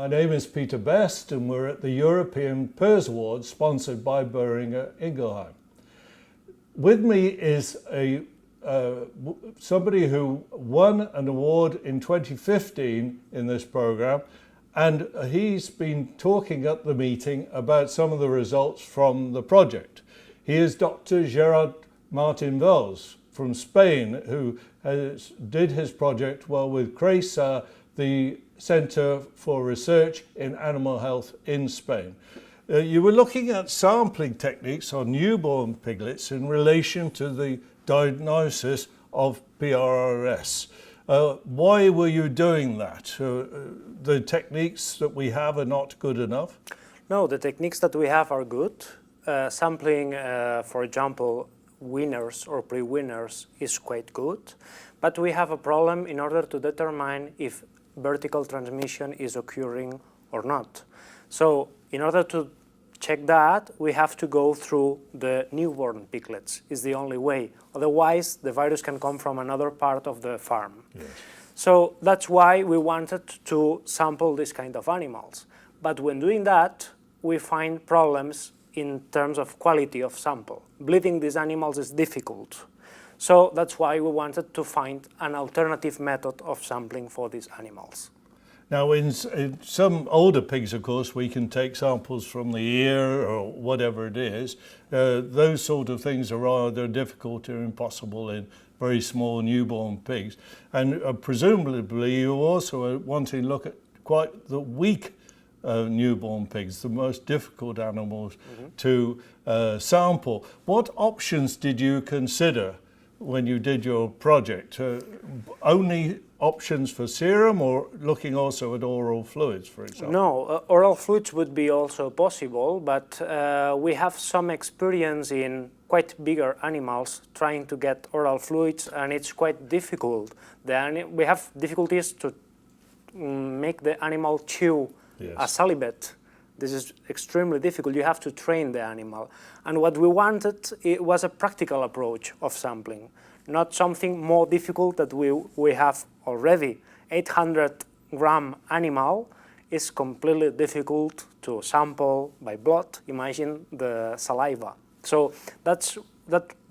My name is Peter Best and we're at the European PERS Awards sponsored by Boehringer Ingelheim. With me is somebody who won an award in 2015 in this program, and he's been talking at the meeting about some of the results from the project. He is Dr. Gerhard Valls from Spain, who did his project with CRESA, the Center for Research in Animal Health in Spain. You were looking at sampling techniques on newborn piglets in relation to the diagnosis of PRRS. Why were you doing that? The techniques that we have are not good enough? No, the techniques that we have are good. Sampling, for example, winners or pre-winners is quite good, but we have a problem in order to determine if vertical transmission is occurring or not. So in order to check that, we have to go through the newborn piglets. It's the only way. Otherwise, the virus can come from another part of the farm. Yes. So that's why we wanted to sample this kind of animals. But when doing that, we find problems in terms of quality of sample. Bleeding these animals is difficult. So that's why we wanted to find an alternative method of sampling for these animals. Now, in some older pigs, of course, we can take samples from the ear or whatever it is. Those sort of things are rather difficult or impossible in very small newborn pigs. And presumably you also want to look at quite the weak newborn pigs, the most difficult animals to sample. What options did you consider when you did your project? Only options for serum, or looking also at oral fluids, for example? No, oral fluids would be also possible, but we have some experience in quite bigger animals trying to get oral fluids, and it's quite difficult. We have difficulties to make the animal chew a salivate. This is extremely difficult. You have to train the animal. And what we wanted, it was a practical approach of sampling, not something more difficult that we have already. 800-gram animal is completely difficult to sample by blood. Imagine the saliva. So that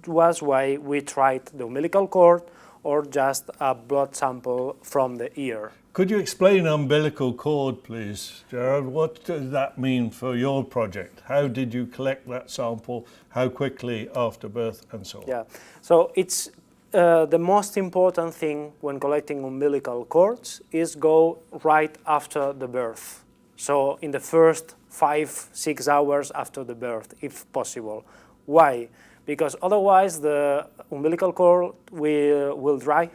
was why we tried the umbilical cord or just a blood sample from the ear. Could you explain umbilical cord, please, Gerhard? What does that mean for your project? How did you collect that sample? How quickly after birth and so on? Yeah, so it's the most important thing when collecting umbilical cords is go right after the birth. So in the first 5-6 hours after the birth, if possible. Why? Because otherwise the umbilical cord will dry.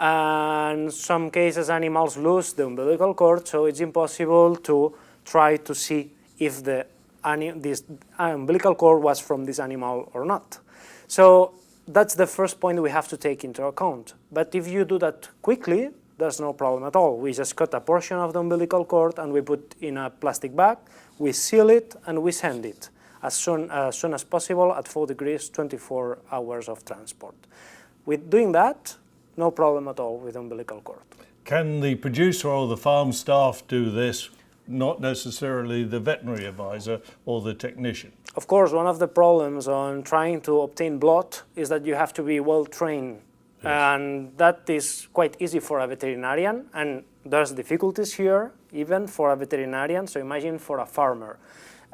And in some cases animals lose the umbilical cord, so it's impossible to try to see if this umbilical cord was from this animal or not. So that's the first point we have to take into account. But if you do that quickly, there's no problem at all. We just cut a portion of the umbilical cord and we put in a plastic bag, we seal it and we send it as soon as possible at 4 degrees, 24 hours of transport. With doing that, no problem at all with umbilical cord. Can the producer or the farm staff do this, not necessarily the veterinary advisor or the technician? Of course, one of the problems on trying to obtain blood is that you have to be well trained. Yes. And that is quite easy for a veterinarian, and there's difficulties here even for a veterinarian, so imagine for a farmer.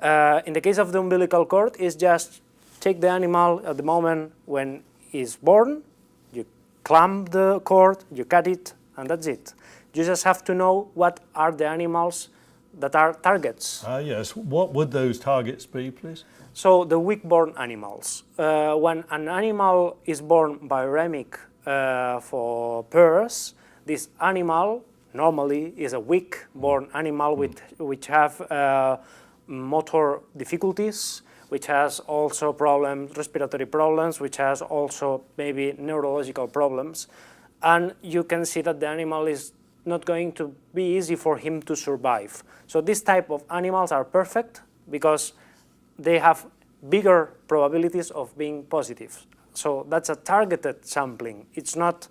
In the case of the umbilical cord, is just take the animal at the moment when he's born, clamp the cord, you cut it, and that's it. You just have to know what are the animals that are targets. Yes. What would those targets be, please? So the weak-born animals. When an animal is born viremic for PERS, this animal normally is a weak-born animal which have motor difficulties, which has also problems, respiratory problems, which has also maybe neurological problems. And you can see that the animal is not going to be easy for him to survive. So this type of animals are perfect because they have bigger probabilities of being positive. So that's a targeted sampling. It's not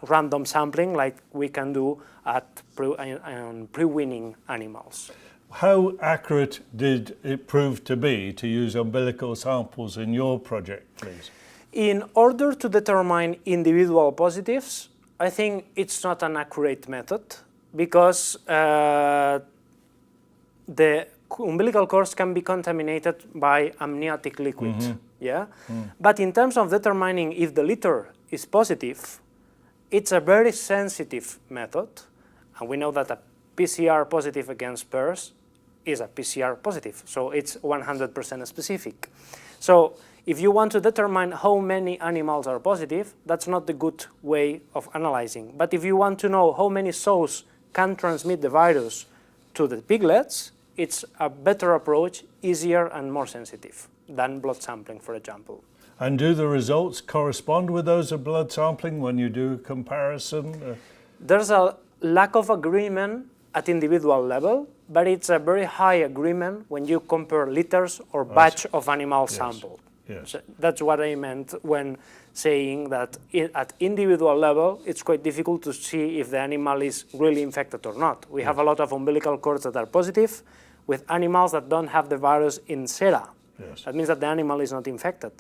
random sampling like we can do at pre-weaning animals. How accurate did it prove to be to use umbilical samples in your project, please? In order to determine individual positives, I think it's not an accurate method because the umbilical cords can be contaminated by amniotic liquid. But in terms of determining if the litter is positive, it's a very sensitive method, and we know that a PCR positive against pairs is a PCR positive, so it's 100% specific. So if you want to determine how many animals are positive, that's not the good way of analyzing. But if you want to know how many sows can transmit the virus to the piglets, it's a better approach, easier and more sensitive than blood sampling, for example. And do the results correspond with those of blood sampling when you do a comparison? There's a lack of agreement at individual level, but it's a very high agreement when you compare litters or batch of animals sampled. Yes. So that's what I meant when saying that at individual level, it's quite difficult to see if the animal is really infected or not. We have a lot of umbilical cords that are positive with animals that don't have the virus in sera. Yes. That means that the animal is not infected.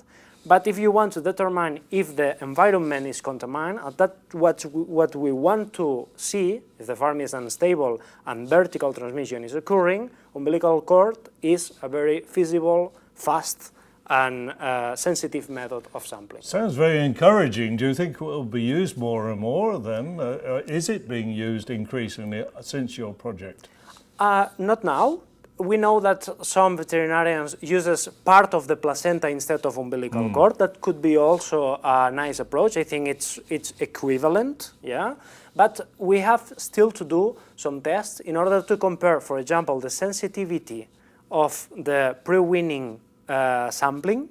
But if you want to determine if the environment is contaminated, that's what we want to see, if the farm is unstable and vertical transmission is occurring, umbilical cord is a very feasible, fast, and sensitive method of sampling. Sounds very encouraging. Do you think it will be used more and more then? Is it being used increasingly since your project? Not now. We know that some veterinarians uses part of the placenta instead of umbilical cord. That could be also a nice approach. I think it's equivalent, yeah. But we have still to do some tests in order to compare, for example, the sensitivity of the pre-weaning sampling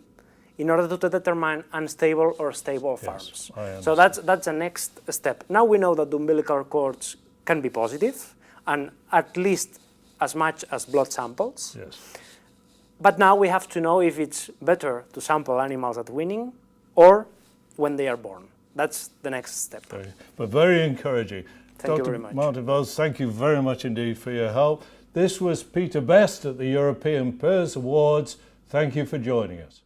in order to determine unstable or stable farms. So that's the next step. Now we know that the umbilical cords can be positive and at least as much as blood samples. Yes. But now we have to know if it's better to sample animals at weaning or when they are born. That's the next step. But very encouraging. Thank you very much. Dr. Valls, thank you very much indeed for your help. This was Peter Best at the European Pears Awards. Thank you for joining us.